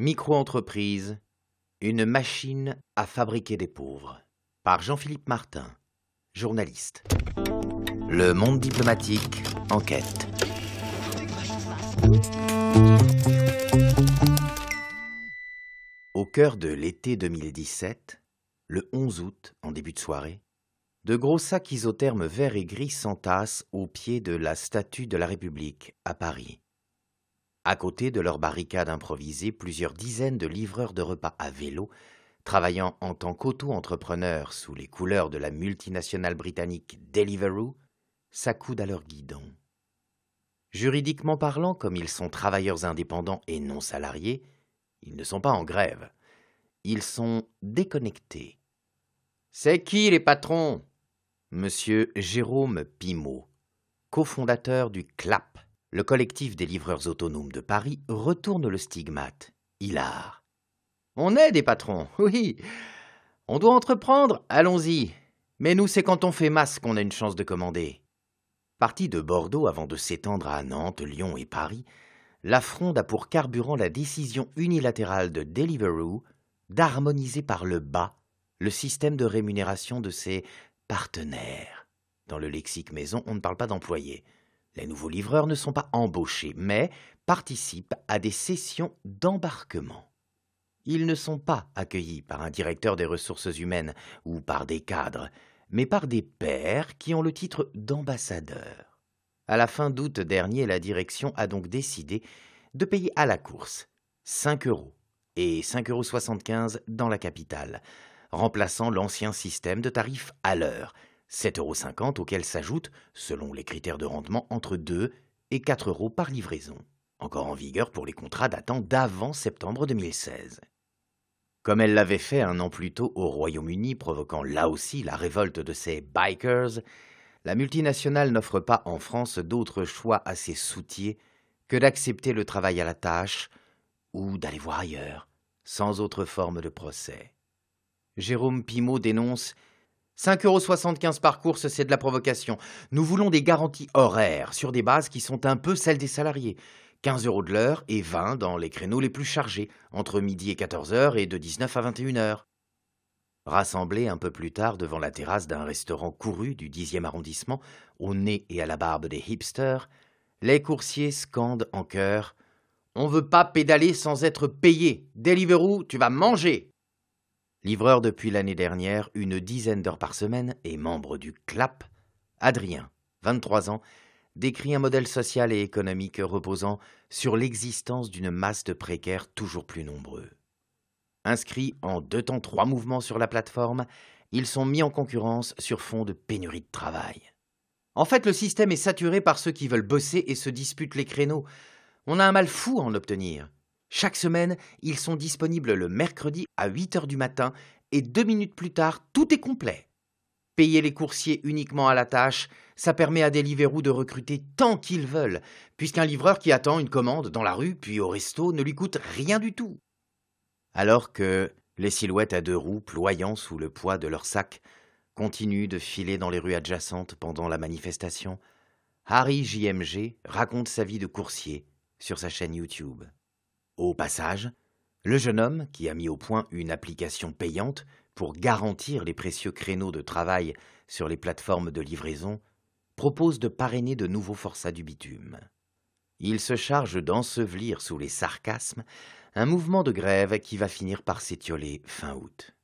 Micro-entreprise, une machine à fabriquer des pauvres. Par Jean-Philippe Martin, journaliste. Le Monde diplomatique, enquête. Au cœur de l'été 2017, le 11 août, en début de soirée, de gros sacs isothermes verts et gris s'entassent au pied de la Statue de la République, à Paris. À côté de leur barricade improvisée, plusieurs dizaines de livreurs de repas à vélo, travaillant en tant qu'auto-entrepreneurs sous les couleurs de la multinationale britannique Deliveroo, s'accoudent à leur guidon. Juridiquement parlant, comme ils sont travailleurs indépendants et non salariés, ils ne sont pas en grève. Ils sont déconnectés. C'est qui les patrons ? Monsieur Jérôme Pimot, cofondateur du CLAP, le collectif des livreurs autonomes de Paris, retourne le stigmate. Hilar. On est des patrons, oui. On doit entreprendre, allons-y. Mais nous, c'est quand on fait masse qu'on a une chance de commander. Parti de Bordeaux avant de s'étendre à Nantes, Lyon et Paris, la Fronde a pour carburant la décision unilatérale de Deliveroo d'harmoniser par le bas le système de rémunération de ses partenaires. Dans le lexique maison, on ne parle pas d'employés. Les nouveaux livreurs ne sont pas embauchés, mais participent à des sessions d'embarquement. Ils ne sont pas accueillis par un directeur des ressources humaines ou par des cadres, mais par des pairs qui ont le titre d'ambassadeurs. À la fin d'août dernier, la direction a donc décidé de payer à la course 5 € et 5,75 € dans la capitale, remplaçant l'ancien système de tarifs à l'heure, 7,50 € auquel s'ajoutent, selon les critères de rendement, entre 2 et 4 € par livraison, encore en vigueur pour les contrats datant d'avant septembre 2016. Comme elle l'avait fait un an plus tôt au Royaume-Uni, provoquant là aussi la révolte de ces « bikers », la multinationale n'offre pas en France d'autre choix à ses soutiers que d'accepter le travail à la tâche ou d'aller voir ailleurs, sans autre forme de procès. Jérôme Pimot dénonce « 5,75 € par course, c'est de la provocation. Nous voulons des garanties horaires sur des bases qui sont un peu celles des salariés. 15 € de l'heure et 20 dans les créneaux les plus chargés, entre midi et 14 h et de 19 à 21 h. Rassemblés un peu plus tard devant la terrasse d'un restaurant couru du 10e arrondissement, au nez et à la barbe des hipsters, les coursiers scandent en chœur « On veut pas pédaler sans être payé. Deliveroo, tu vas manger !» Livreur depuis l'année dernière, une dizaine d'heures par semaine et membre du CLAP, Adrien, 23 ans, décrit un modèle social et économique reposant sur l'existence d'une masse de précaires toujours plus nombreux. Inscrits en 2 temps 3 mouvements sur la plateforme, ils sont mis en concurrence sur fond de pénurie de travail. En fait, le système est saturé par ceux qui veulent bosser et se disputent les créneaux. On a un mal fou à en obtenir. Chaque semaine, ils sont disponibles le mercredi à 8 h du matin et 2 minutes plus tard, tout est complet. Payer les coursiers uniquement à la tâche, ça permet à Deliveroo de recruter tant qu'ils veulent, puisqu'un livreur qui attend une commande dans la rue puis au resto ne lui coûte rien du tout. Alors que les silhouettes à 2 roues, ployant sous le poids de leurs sacs, continuent de filer dans les rues adjacentes pendant la manifestation, Harry JMG raconte sa vie de coursier sur sa chaîne YouTube. Au passage, le jeune homme, qui a mis au point une application payante pour garantir les précieux créneaux de travail sur les plateformes de livraison, propose de parrainer de nouveaux forçats du bitume. Il se charge d'ensevelir sous les sarcasmes un mouvement de grève qui va finir par s'étioler fin août.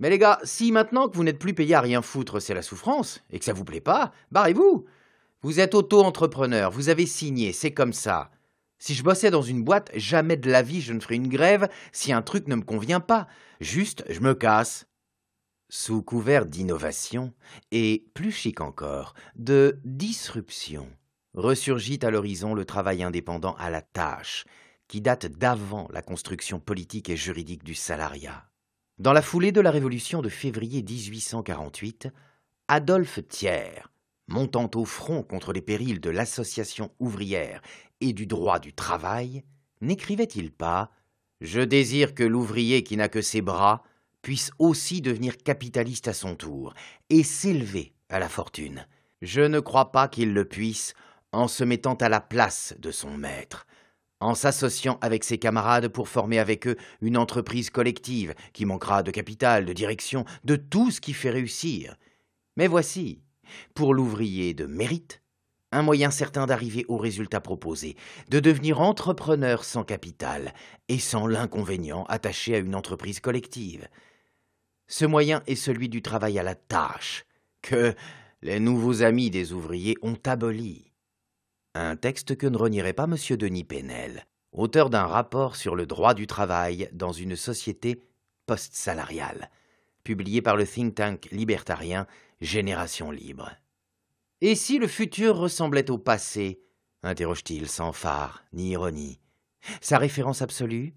Mais les gars, si maintenant que vous n'êtes plus payés à rien foutre, c'est la souffrance, et que ça vous plaît pas, barrez-vous. Vous êtes auto-entrepreneur, vous avez signé, c'est comme ça. Si je bossais dans une boîte, jamais de la vie je ne ferais une grève si un truc ne me convient pas. Juste, je me casse. Sous couvert d'innovation, et plus chic encore, de disruption, ressurgit à l'horizon le travail indépendant à la tâche, qui date d'avant la construction politique et juridique du salariat. Dans la foulée de la Révolution de février 1848, Adolphe Thiers, montant au front contre les périls de l'association ouvrière et du droit du travail, n'écrivait-il pas « Je désire que l'ouvrier qui n'a que ses bras puisse aussi devenir capitaliste à son tour et s'élever à la fortune. Je ne crois pas qu'il le puisse en se mettant à la place de son maître, en s'associant avec ses camarades pour former avec eux une entreprise collective qui manquera de capital, de direction, de tout ce qui fait réussir. Mais voici, pour l'ouvrier de mérite, un moyen certain d'arriver au résultat proposé, de devenir entrepreneur sans capital et sans l'inconvénient attaché à une entreprise collective. Ce moyen est celui du travail à la tâche, que les nouveaux amis des ouvriers ont aboli. Un texte que ne renierait pas M. Denis Penel, auteur d'un rapport sur le droit du travail dans une société post-salariale, publié par le think tank libertarien Génération Libre. « Et si le futur ressemblait au passé ?» interroge-t-il sans phare ni ironie. Sa référence absolue ?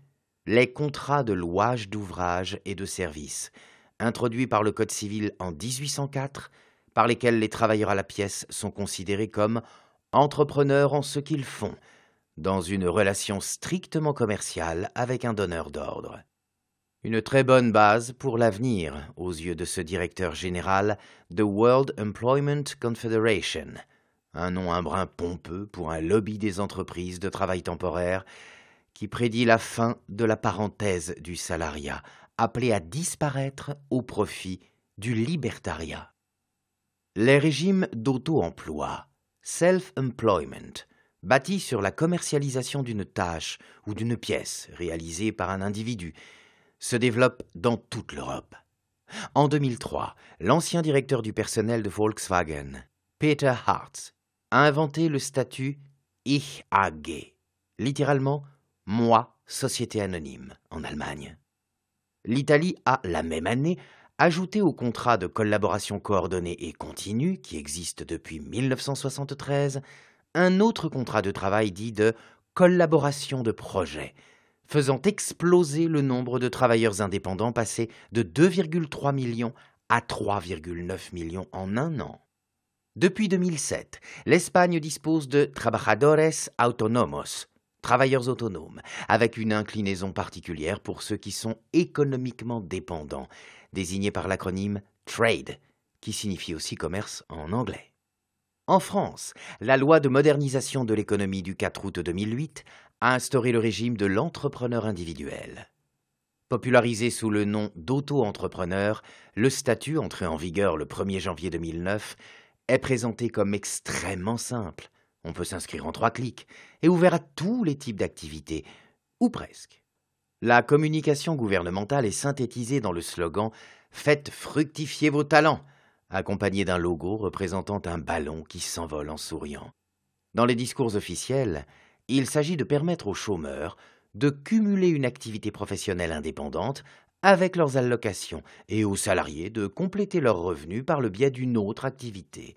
Les contrats de louage d'ouvrages et de services, introduits par le Code civil en 1804, par lesquels les travailleurs à la pièce sont considérés comme entrepreneurs en ce qu'ils font, dans une relation strictement commerciale avec un donneur d'ordre. Une très bonne base pour l'avenir aux yeux de ce directeur général de World Employment Confederation, un nom un brin pompeux pour un lobby des entreprises de travail temporaire qui prédit la fin de la parenthèse du salariat, appelée à disparaître au profit du libertariat. Les régimes d'auto-emploi, self-employment, bâtis sur la commercialisation d'une tâche ou d'une pièce réalisée par un individu, se développent dans toute l'Europe. En 2003, l'ancien directeur du personnel de Volkswagen, Peter Hartz, a inventé le statut Ich AG, littéralement « moi, société anonyme » en Allemagne. L'Italie a, la même année, ajouté au contrat de collaboration coordonnée et continue, qui existe depuis 1973, un autre contrat de travail dit de collaboration de projet, faisant exploser le nombre de travailleurs indépendants passé de 2,3 millions à 3,9 millions en un an. Depuis 2007, l'Espagne dispose de trabajadores autónomos, travailleurs autonomes, avec une inclinaison particulière pour ceux qui sont économiquement dépendants, désignés par l'acronyme TRADE, qui signifie aussi commerce en anglais. En France, la loi de modernisation de l'économie du 4 août 2008 a instauré le régime de l'entrepreneur individuel. Popularisé sous le nom d'auto-entrepreneur, le statut, entré en vigueur le 1er janvier 2009, est présenté comme extrêmement simple. On peut s'inscrire en 3 clics et ouvert à tous les types d'activités, ou presque. La communication gouvernementale est synthétisée dans le slogan « Faites fructifier vos talents », accompagné d'un logo représentant un ballon qui s'envole en souriant. Dans les discours officiels, il s'agit de permettre aux chômeurs de cumuler une activité professionnelle indépendante avec leurs allocations et aux salariés de compléter leurs revenus par le biais d'une autre activité,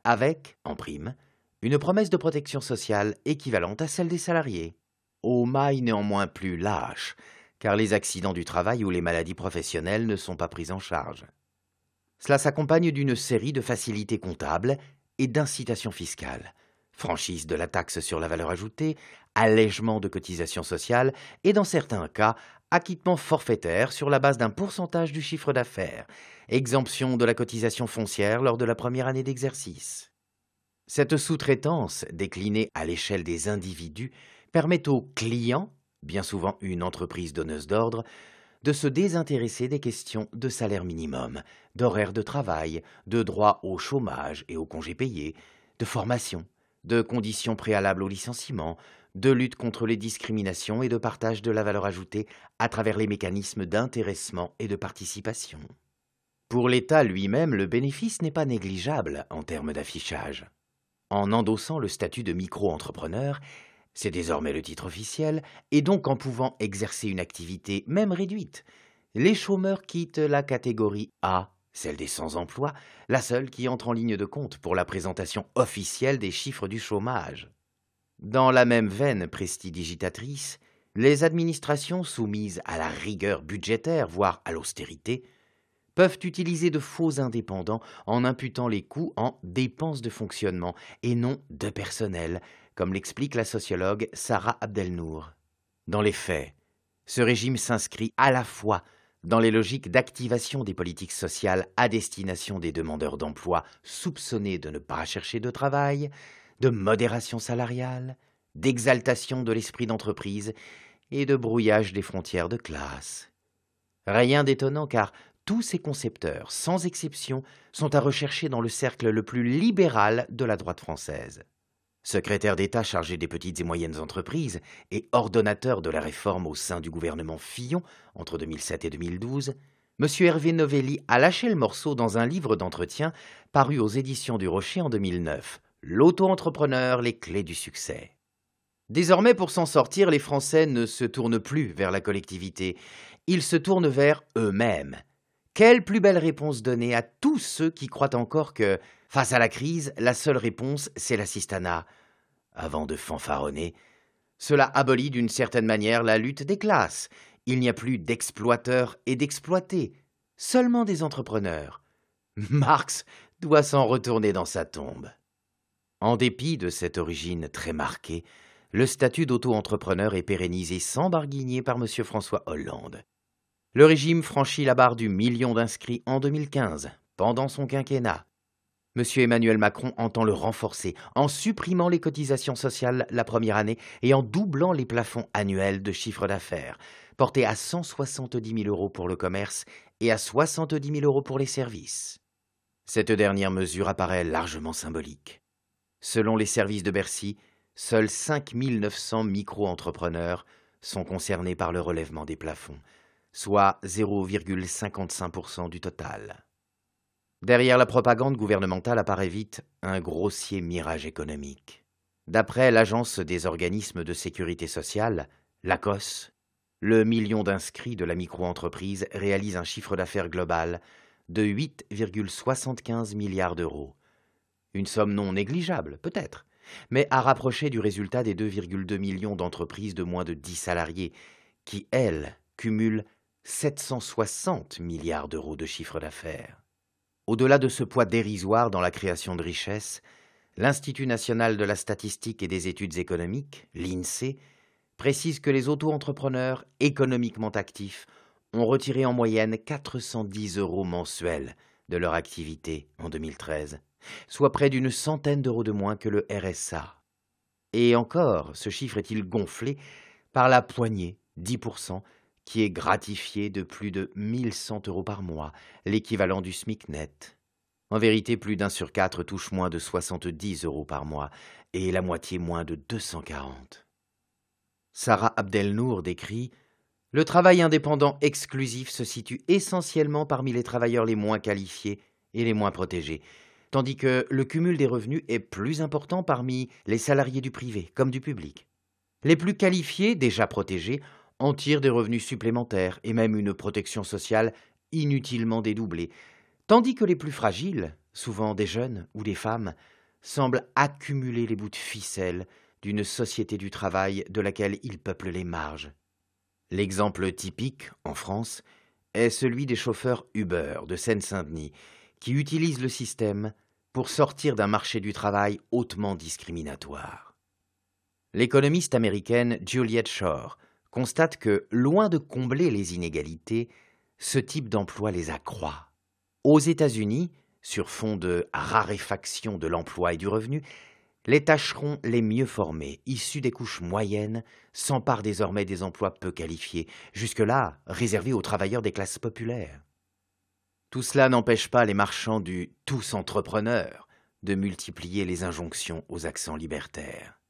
avec, en prime, une promesse de protection sociale équivalente à celle des salariés. Aux mailles néanmoins plus lâches, car les accidents du travail ou les maladies professionnelles ne sont pas pris en charge. Cela s'accompagne d'une série de facilités comptables et d'incitations fiscales, franchise de la taxe sur la valeur ajoutée, allègement de cotisations sociales et, dans certains cas, acquittement forfaitaire sur la base d'un pourcentage du chiffre d'affaires, exemption de la cotisation foncière lors de la première année d'exercice. Cette sous-traitance, déclinée à l'échelle des individus, permet aux clients, bien souvent une entreprise donneuse d'ordre, de se désintéresser des questions de salaire minimum, d'horaire de travail, de droit au chômage et aux congés payés, de formation, de conditions préalables au licenciement, de lutte contre les discriminations et de partage de la valeur ajoutée à travers les mécanismes d'intéressement et de participation. Pour l'État lui-même, le bénéfice n'est pas négligeable en termes d'affichage. En endossant le statut de micro-entrepreneur, c'est désormais le titre officiel, et donc en pouvant exercer une activité, même réduite, les chômeurs quittent la catégorie A, celle des sans-emploi, la seule qui entre en ligne de compte pour la présentation officielle des chiffres du chômage. Dans la même veine prestidigitatrice, les administrations soumises à la rigueur budgétaire, voire à l'austérité, peuvent utiliser de faux indépendants en imputant les coûts en dépenses de fonctionnement et non de personnel, comme l'explique la sociologue Sarah Abdelnour. Dans les faits, ce régime s'inscrit à la fois dans les logiques d'activation des politiques sociales à destination des demandeurs d'emploi soupçonnés de ne pas chercher de travail, de modération salariale d'exaltation de l'esprit d'entreprise et de brouillage des frontières de classe. Rien d'étonnant car tous ces concepteurs, sans exception, sont à rechercher dans le cercle le plus libéral de la droite française. Secrétaire d'État chargé des petites et moyennes entreprises et ordonnateur de la réforme au sein du gouvernement Fillon entre 2007 et 2012, M. Hervé Novelli a lâché le morceau dans un livre d'entretien paru aux éditions du Rocher en 2009, L'auto-entrepreneur, les clés du succès. Désormais, pour s'en sortir, les Français ne se tournent plus vers la collectivité, ils se tournent vers eux-mêmes. Quelle plus belle réponse donner à tous ceux qui croient encore que, face à la crise, la seule réponse, c'est l'assistanat. Avant de fanfaronner, cela abolit d'une certaine manière la lutte des classes. Il n'y a plus d'exploiteurs et d'exploités, seulement des entrepreneurs. Marx doit s'en retourner dans sa tombe. En dépit de cette origine très marquée, le statut d'auto-entrepreneur est pérennisé sans barguigner par M. François Hollande. Le régime franchit la barre du million d'inscrits en 2015, pendant son quinquennat. M. Emmanuel Macron entend le renforcer en supprimant les cotisations sociales la première année et en doublant les plafonds annuels de chiffre d'affaires, portés à 170 000 € pour le commerce et à 70 000 € pour les services. Cette dernière mesure apparaît largement symbolique. Selon les services de Bercy, seuls 5 900 micro-entrepreneurs sont concernés par le relèvement des plafonds, soit 0,55% du total. Derrière la propagande gouvernementale apparaît vite un grossier mirage économique. D'après l'Agence des organismes de sécurité sociale, l'ACOSS, le million d'inscrits de la micro-entreprise réalise un chiffre d'affaires global de 8,75 milliards d'euros. Une somme non négligeable, peut-être, mais à rapprocher du résultat des 2,2 millions d'entreprises de moins de 10 salariés, qui, elles, cumulent 760 milliards d'euros de chiffre d'affaires. Au-delà de ce poids dérisoire dans la création de richesses, l'Institut national de la statistique et des études économiques, l'INSEE, précise que les auto-entrepreneurs économiquement actifs ont retiré en moyenne 410 € mensuels de leur activité en 2013, soit près d'une centaine d'euros de moins que le RSA. Et encore, ce chiffre est-il gonflé par la poignée, 10%, qui est gratifiée de plus de 1 100 € par mois, l'équivalent du SMIC net. En vérité, plus d'un sur 4 touche moins de 70 € par mois, et la moitié moins de 240. Sarah Abdelnour décrit « Le travail indépendant exclusif se situe essentiellement parmi les travailleurs les moins qualifiés et les moins protégés, tandis que le cumul des revenus est plus important parmi les salariés du privé comme du public. Les plus qualifiés, déjà protégés, en tirent des revenus supplémentaires et même une protection sociale inutilement dédoublée, tandis que les plus fragiles, souvent des jeunes ou des femmes, semblent accumuler les bouts de ficelle d'une société du travail de laquelle ils peuplent les marges. L'exemple typique, en France, est celui des chauffeurs Uber de Seine-Saint-Denis, qui utilisent le système pour sortir d'un marché du travail hautement discriminatoire. L'économiste américaine Juliette Schor constate que, loin de combler les inégalités, ce type d'emploi les accroît. Aux États-Unis, sur fond de raréfaction de l'emploi et du revenu, les tâcherons les mieux formés, issus des couches moyennes, s'emparent désormais des emplois peu qualifiés, jusque-là réservés aux travailleurs des classes populaires. Tout cela n'empêche pas les marchands du « tous entrepreneurs » de multiplier les injonctions aux accents libertaires.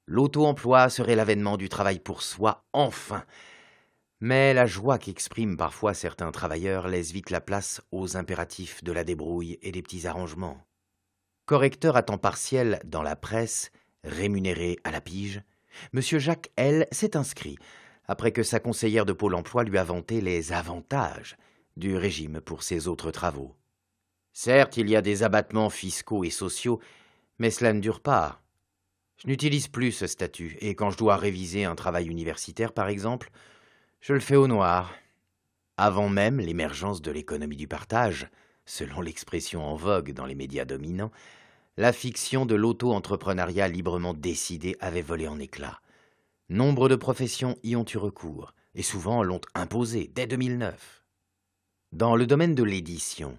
L'auto-emploi serait l'avènement du travail pour soi, enfin. Mais la joie qu'expriment parfois certains travailleurs laisse vite la place aux impératifs de la débrouille et des petits arrangements. Correcteur à temps partiel dans la presse, rémunéré à la pige, M. Jacques L. s'est inscrit, après que sa conseillère de Pôle emploi lui a vanté les avantages du régime pour ses autres travaux. Certes, il y a des abattements fiscaux et sociaux, mais cela ne dure pas. Je n'utilise plus ce statut, et quand je dois réviser un travail universitaire, par exemple, je le fais au noir. Avant même l'émergence de l'économie du partage, selon l'expression en vogue dans les médias dominants, la fiction de l'auto-entrepreneuriat librement décidé avait volé en éclats. Nombre de professions y ont eu recours, et souvent l'ont imposé dès 2009. Dans le domaine de l'édition,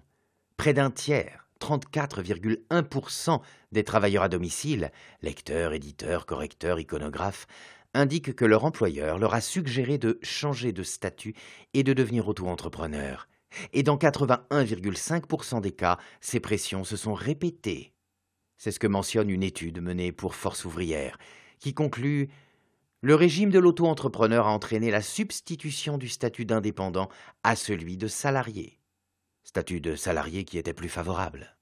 près d'un tiers, 34,1% des travailleurs à domicile, lecteurs, éditeurs, correcteurs, iconographes, indiquent que leur employeur leur a suggéré de changer de statut et de devenir auto-entrepreneur. Et dans 81,5% des cas, ces pressions se sont répétées. C'est ce que mentionne une étude menée pour Force ouvrière, qui conclut: le régime de l'auto-entrepreneur a entraîné la substitution du statut d'indépendant à celui de salarié. Statut de salarié qui était plus favorable.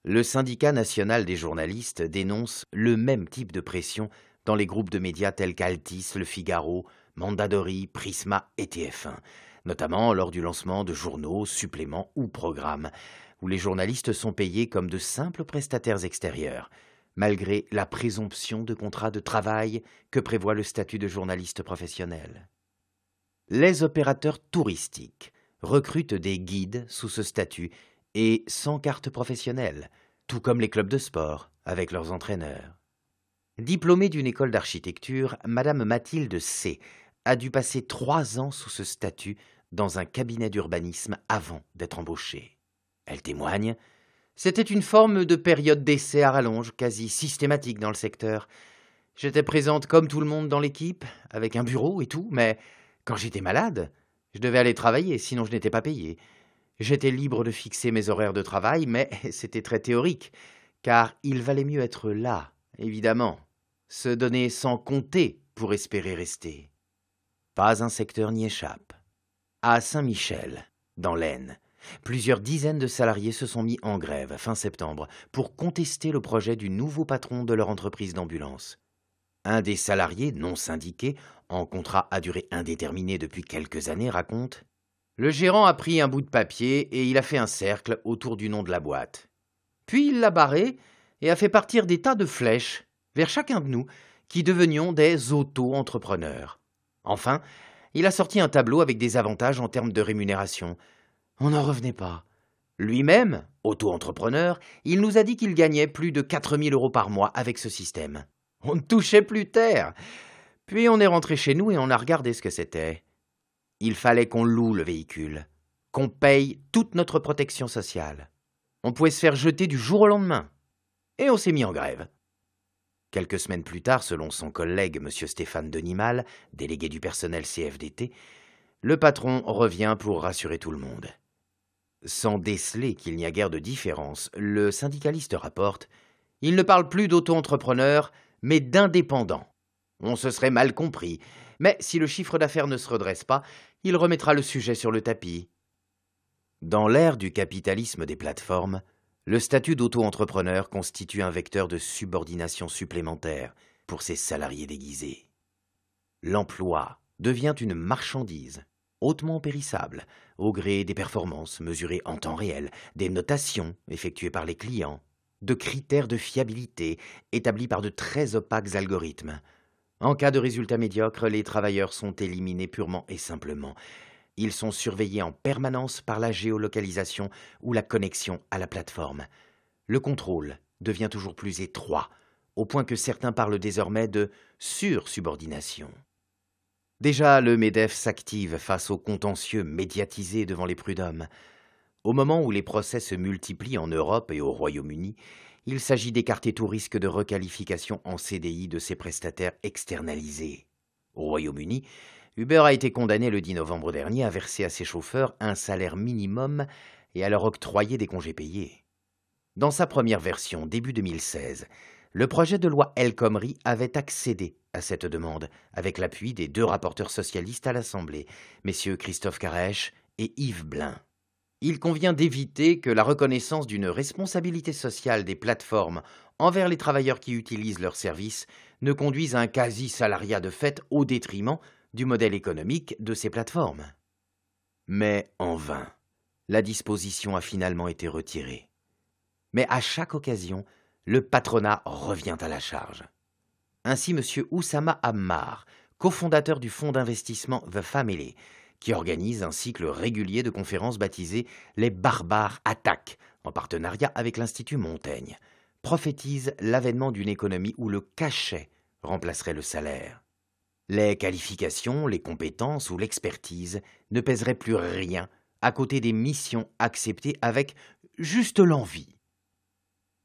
Le syndicat national des journalistes dénonce le même type de pression dans les groupes de médias tels qu'Altis, Le Figaro, Mondadori, Prisma et TF1, notamment lors du lancement de journaux, suppléments ou programmes, où les journalistes sont payés comme de simples prestataires extérieurs, malgré la présomption de contrat de travail que prévoit le statut de journaliste professionnel. Les opérateurs touristiques recrutent des guides sous ce statut et sans carte professionnelle, tout comme les clubs de sport avec leurs entraîneurs. Diplômée d'une école d'architecture, Madame Mathilde C. a dû passer 3 ans sous ce statut dans un cabinet d'urbanisme avant d'être embauchée. Elle témoigne: c'était une forme de période d'essai à rallonge quasi systématique dans le secteur. J'étais présente comme tout le monde dans l'équipe, avec un bureau et tout, mais quand j'étais malade, je devais aller travailler, sinon je n'étais pas payée. J'étais libre de fixer mes horaires de travail, mais c'était très théorique, car il valait mieux être là, évidemment, se donner sans compter pour espérer rester. Pas un secteur n'y échappe. À Saint-Michel, dans l'Aisne, plusieurs dizaines de salariés se sont mis en grève fin septembre pour contester le projet du nouveau patron de leur entreprise d'ambulance. Un des salariés non syndiqués, en contrat à durée indéterminée depuis quelques années, raconte: le gérant a pris un bout de papier et il a fait un cercle autour du nom de la boîte. Puis il l'a barré et a fait partir des tas de flèches vers chacun de nous qui devenions des auto-entrepreneurs. Enfin, il a sorti un tableau avec des avantages en termes de rémunération. On n'en revenait pas. Lui-même, auto-entrepreneur, il nous a dit qu'il gagnait plus de 4 000 € par mois avec ce système. On ne touchait plus terre. Puis on est rentré chez nous et on a regardé ce que c'était. Il fallait qu'on loue le véhicule, qu'on paye toute notre protection sociale. On pouvait se faire jeter du jour au lendemain. Et on s'est mis en grève. Quelques semaines plus tard, selon son collègue M. Stéphane Denimal, délégué du personnel CFDT, le patron revient pour rassurer tout le monde. Sans déceler qu'il n'y a guère de différence, le syndicaliste rapporte: il ne parle plus d'auto-entrepreneurs, mais d'indépendants. On se serait mal compris, mais si le chiffre d'affaires ne se redresse pas, il remettra le sujet sur le tapis. Dans l'ère du capitalisme des plateformes, le statut d'auto-entrepreneur constitue un vecteur de subordination supplémentaire pour ses salariés déguisés. L'emploi devient une marchandise hautement périssable, au gré des performances mesurées en temps réel, des notations effectuées par les clients, de critères de fiabilité établis par de très opaques algorithmes. En cas de résultats médiocres, les travailleurs sont éliminés purement et simplement. Ils sont surveillés en permanence par la géolocalisation ou la connexion à la plateforme. Le contrôle devient toujours plus étroit, au point que certains parlent désormais de sursubordination. Déjà, le MEDEF s'active face aux contentieux médiatisés devant les prud'hommes. Au moment où les procès se multiplient en Europe et au Royaume-Uni, il s'agit d'écarter tout risque de requalification en CDI de ces prestataires externalisés. Au Royaume-Uni, Uber a été condamné le 10 novembre dernier à verser à ses chauffeurs un salaire minimum et à leur octroyer des congés payés. Dans sa première version, début 2016, le projet de loi El Khomri avait accédé à cette demande, avec l'appui des 2 rapporteurs socialistes à l'Assemblée, messieurs Christophe Caresche et Yves Blin. Il convient d'éviter que la reconnaissance d'une responsabilité sociale des plateformes envers les travailleurs qui utilisent leurs services ne conduise à un quasi-salariat de fait au détriment du modèle économique de ces plateformes. Mais en vain, la disposition a finalement été retirée. Mais à chaque occasion, le patronat revient à la charge. Ainsi, M. Oussama Ammar, cofondateur du fonds d'investissement The Family, qui organise un cycle régulier de conférences baptisé « Les barbares attaquent » en partenariat avec l'Institut Montaigne, prophétise l'avènement d'une économie où le cachet remplacerait le salaire. Les qualifications, les compétences ou l'expertise ne pèseraient plus rien à côté des missions acceptées avec juste l'envie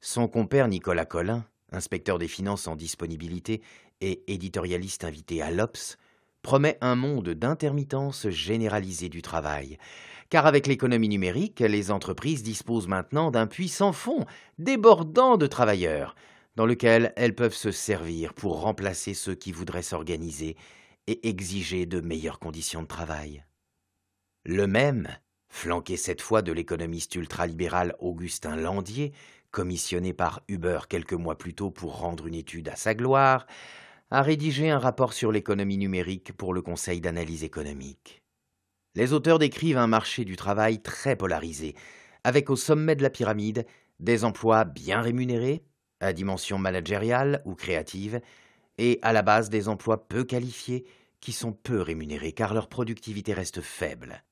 Son compère Nicolas Collin, inspecteur des finances en disponibilité et éditorialiste invité à l'Obs, promet un monde d'intermittence généralisée du travail. Car avec l'économie numérique, les entreprises disposent maintenant d'un puissant fonds débordant de travailleurs, dans lequel elles peuvent se servir pour remplacer ceux qui voudraient s'organiser et exiger de meilleures conditions de travail. Le même, flanqué cette fois de l'économiste ultralibéral Augustin Landier, commissionné par Uber quelques mois plus tôt pour rendre une étude à sa gloire, a rédigé un rapport sur l'économie numérique pour le Conseil d'analyse économique. Les auteurs décrivent un marché du travail très polarisé, avec au sommet de la pyramide des emplois bien rémunérés, à dimension managériale ou créative, et à la base des emplois peu qualifiés qui sont peu rémunérés car leur productivité reste faible.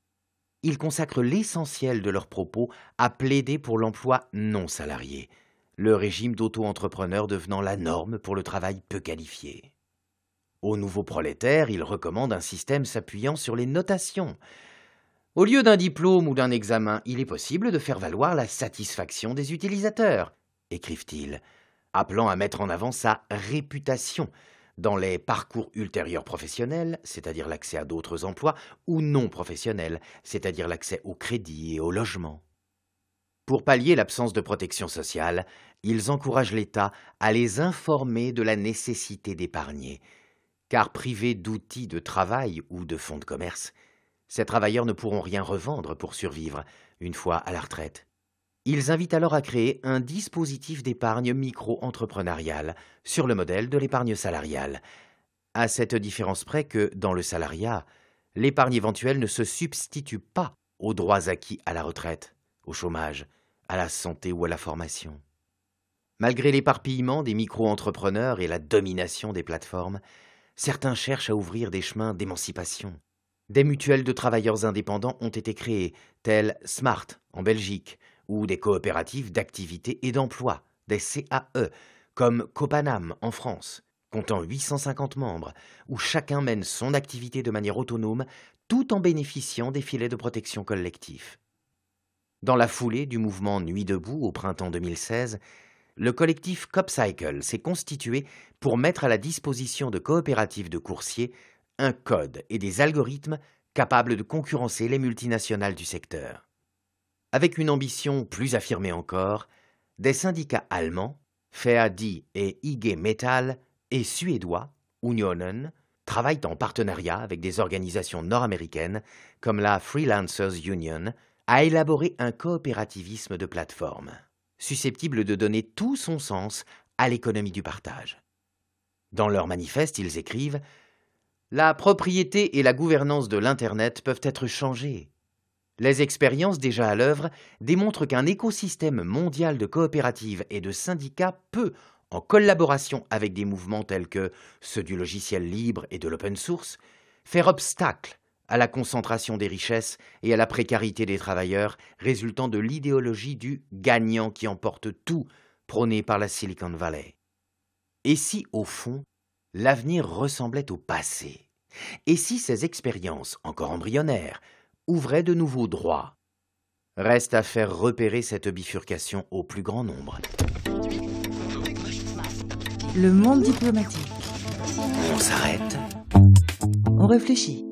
Ils consacrent l'essentiel de leurs propos à plaider pour l'emploi non salarié, le régime d'auto-entrepreneur devenant la norme pour le travail peu qualifié. Aux nouveaux prolétaires, ils recommandent un système s'appuyant sur les notations. Au lieu d'un diplôme ou d'un examen, il est possible de faire valoir la satisfaction des utilisateurs, écrivent-ils, appelant à mettre en avant sa réputation dans les parcours ultérieurs professionnels, c'est-à-dire l'accès à d'autres emplois, ou non professionnels, c'est-à-dire l'accès au crédit et au logement. Pour pallier l'absence de protection sociale, ils encouragent l'État à les informer de la nécessité d'épargner, car privés d'outils de travail ou de fonds de commerce, ces travailleurs ne pourront rien revendre pour survivre une fois à la retraite. Ils invitent alors à créer un dispositif d'épargne micro-entrepreneuriale sur le modèle de l'épargne salariale, à cette différence près que, dans le salariat, l'épargne éventuelle ne se substitue pas aux droits acquis à la retraite, au chômage, à la santé ou à la formation. Malgré l'éparpillement des micro-entrepreneurs et la domination des plateformes, certains cherchent à ouvrir des chemins d'émancipation. Des mutuelles de travailleurs indépendants ont été créées, telles Smart en Belgique, ou des coopératives d'activité et d'emploi, des CAE, comme Copanam en France, comptant 850 membres, où chacun mène son activité de manière autonome, tout en bénéficiant des filets de protection collectifs. Dans la foulée du mouvement Nuit debout au printemps 2016, le collectif CopCycle s'est constitué pour mettre à la disposition de coopératives de coursiers un code et des algorithmes capables de concurrencer les multinationales du secteur. Avec une ambition plus affirmée encore, des syndicats allemands, FEAD et IG Metall, et suédois, Unionen, travaillent en partenariat avec des organisations nord-américaines comme la Freelancers Union à élaborer un coopérativisme de plateforme, susceptible de donner tout son sens à l'économie du partage. Dans leur manifeste, ils écrivent « La propriété et la gouvernance de l'Internet peuvent être changées. Les expériences déjà à l'œuvre démontrent qu'un écosystème mondial de coopératives et de syndicats peut, en collaboration avec des mouvements tels que ceux du logiciel libre et de l'open source, faire obstacle à la concentration des richesses et à la précarité des travailleurs résultant de l'idéologie du gagnant qui emporte tout prônée par la Silicon Valley. Et si, au fond, l'avenir ressemblait au passé? Et si ces expériences, encore embryonnaires, ouvraient de nouveaux droits? Reste à faire repérer cette bifurcation au plus grand nombre. Le monde diplomatique. On s'arrête. On réfléchit.